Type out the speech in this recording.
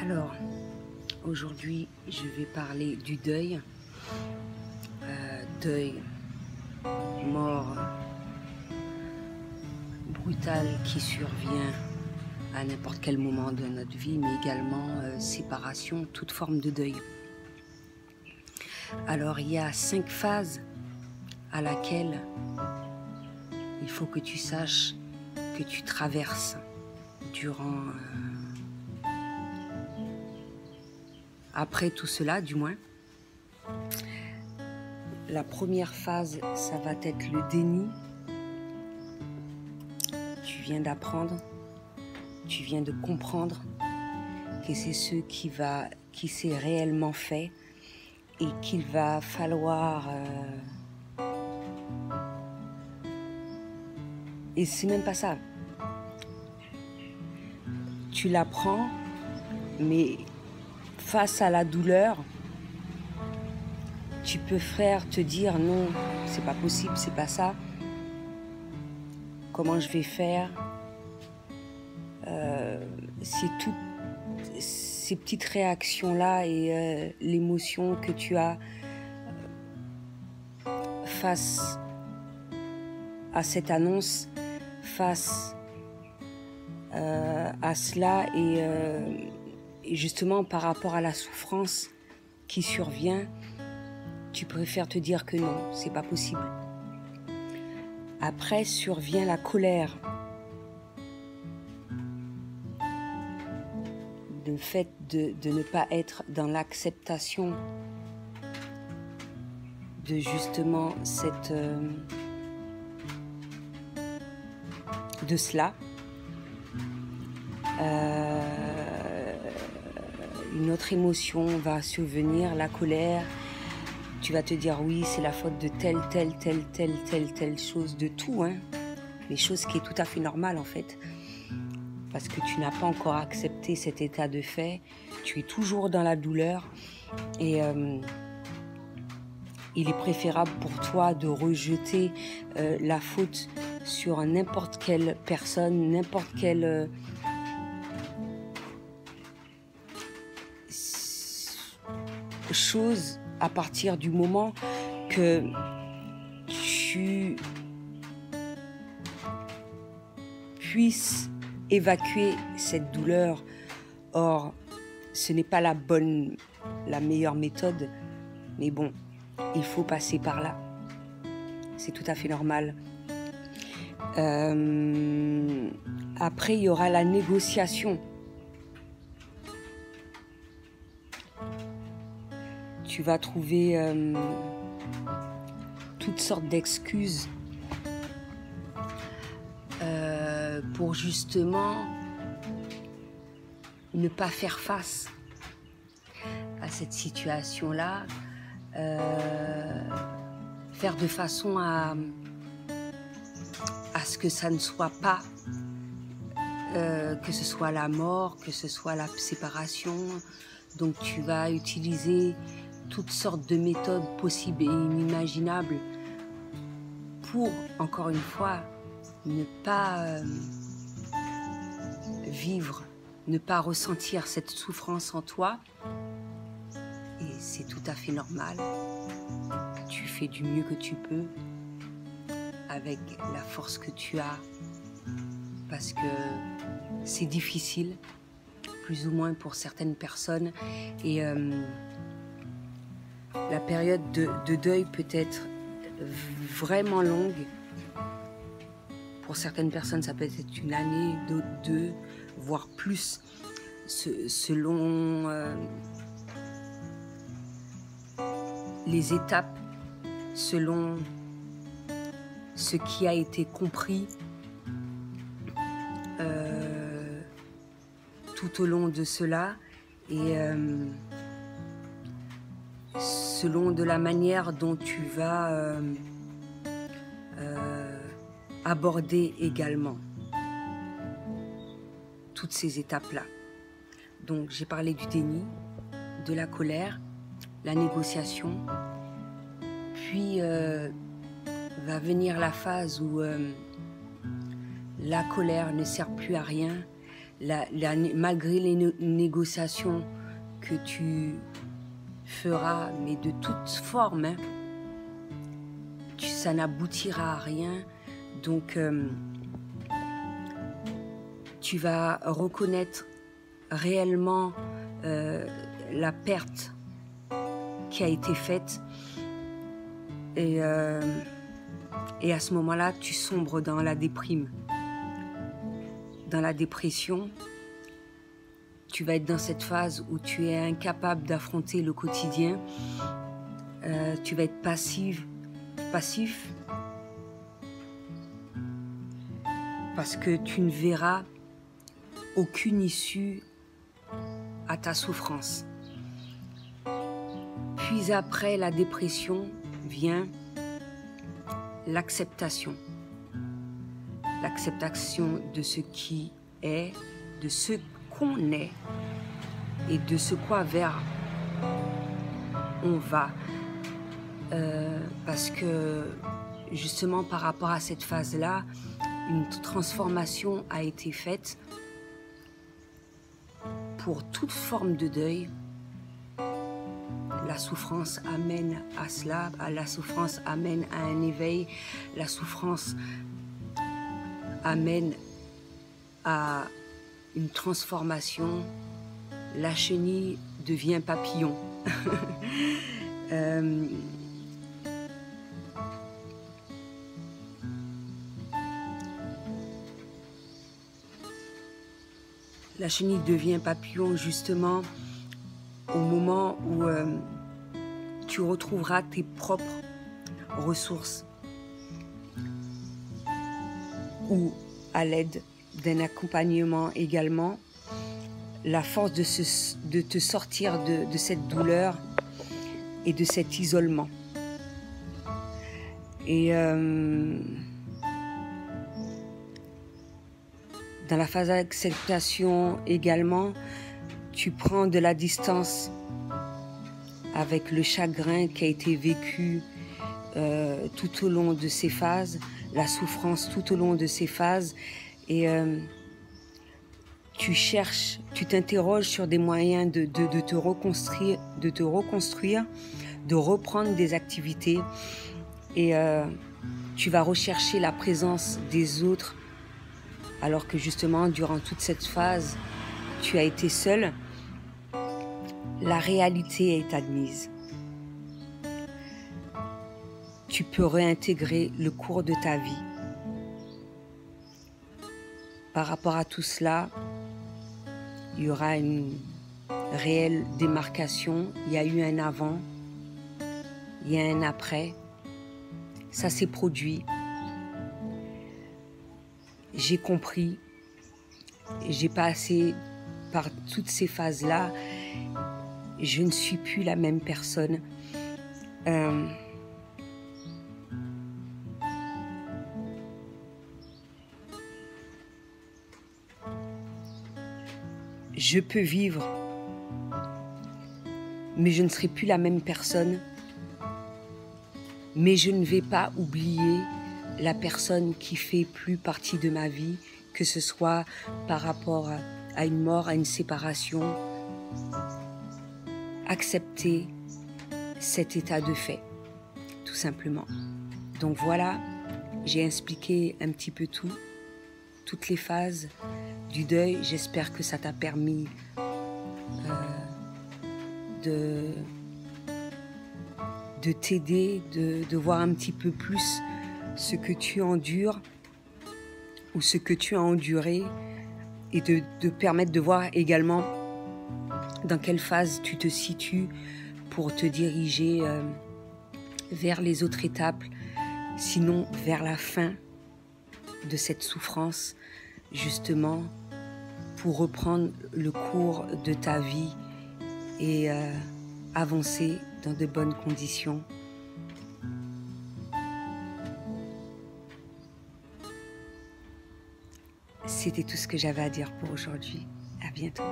Alors, aujourd'hui, je vais parler du deuil. Deuil, mort brutale qui survient à n'importe quel moment de notre vie, mais également séparation, toute forme de deuil. Alors, il y a 5 phases à laquelle il faut que tu saches que tu traverses durant... après tout cela, du moins. La première phase, ça va être le déni. Tu viens d'apprendre, tu viens de comprendre que c'est ce qui s'est réellement fait et qu'il va falloir... Et c'est même pas ça. Tu l'apprends, mais face à la douleur, tu peux te dire non, c'est pas possible, c'est pas ça. Comment je vais faire? C'est toutes ces petites réactions-là et l'émotion que tu as face à cette annonce, face à cela et justement par rapport à la souffrance qui survient, tu préfères te dire que non, c'est pas possible. Après survient la colère. Le fait de ne pas être dans l'acceptation de justement de cela. Une autre émotion va survenir, la colère. Tu vas te dire oui, c'est la faute de telle chose, de tout, hein. Les choses qui est tout à fait normales en fait. Parce que tu n'as pas encore accepté cet état de fait. Tu es toujours dans la douleur. Et il est préférable pour toi de rejeter la faute sur n'importe quelle personne, n'importe quelle... chose à partir du moment que tu puisses évacuer cette douleur. Or, ce n'est pas la meilleure méthode, mais bon, il faut passer par là. C'est tout à fait normal. Après, il y aura la négociation. Tu vas trouver toutes sortes d'excuses pour justement ne pas faire face à cette situation-là, faire de façon à ce que ça ne soit pas, que ce soit la mort, que ce soit la séparation. Donc tu vas utiliser toutes sortes de méthodes possibles et inimaginables pour, encore une fois, ne pas vivre, ne pas ressentir cette souffrance en toi. Et c'est tout à fait normal. Tu fais du mieux que tu peux avec la force que tu as, parce que c'est difficile, plus ou moins pour certaines personnes. Et la période de deuil peut être vraiment longue. Pour certaines personnes, ça peut être une année, d'autres 2, voire plus, selon les étapes, selon ce qui a été compris tout au long de cela et selon de la manière dont tu vas aborder également toutes ces étapes-là. Donc j'ai parlé du déni, de la colère, la négociation, puis va venir la phase où la colère ne sert plus à rien, malgré les négociations que tu feras, mais de toute forme, hein, ça n'aboutira à rien. Donc, tu vas reconnaître réellement la perte qui a été faite. Et à ce moment-là, tu sombres dans la déprime. Dans la dépression, tu vas être dans cette phase où tu es incapable d'affronter le quotidien. Tu vas être passif, parce que tu ne verras aucune issue à ta souffrance. Puis après la dépression vient l'acceptation. L'acceptation de ce qui est, de ce qu'on est et de ce quoi vers on va. Parce que justement par rapport à cette phase-là, une transformation a été faite pour toute forme de deuil. La souffrance amène à cela, la souffrance amène à un éveil, la souffrance amène à une transformation. La chenille devient papillon. La chenille devient papillon justement au moment où tu retrouveras tes propres ressources ou à l'aide d'un accompagnement également, la force de te sortir de cette douleur et de cet isolement. Et dans la phase d'acceptation également, tu prends de la distance avec le chagrin qui a été vécu tout au long de ces phases, la souffrance tout au long de ces phases, et tu cherches, tu t'interroges sur des moyens de te reconstruire, de reprendre des activités, et tu vas rechercher la présence des autres, alors que justement, durant toute cette phase, tu as été seul. La réalité est admise. Tu peux réintégrer le cours de ta vie. Par rapport à tout cela, il y aura une réelle démarcation. Il y a eu un avant, il y a un après. Ça s'est produit. J'ai compris, j'ai passé par toutes ces phases-là. Je ne suis plus la même personne. Je peux vivre, mais je ne serai plus la même personne. Mais je ne vais pas oublier la personne qui fait plus partie de ma vie, que ce soit par rapport à une mort, à une séparation. Accepter cet état de fait, tout simplement. Donc voilà, j'ai expliqué un petit peu toutes les phases du deuil. J'espère que ça t'a permis de t'aider, de voir un petit peu plus ce que tu endures ou ce que tu as enduré, et de permettre de voir également dans quelle phase tu te situes pour te diriger vers les autres étapes, sinon vers la fin de cette souffrance, justement pour reprendre le cours de ta vie et avancer dans de bonnes conditions. C'était tout ce que j'avais à dire pour aujourd'hui. À bientôt.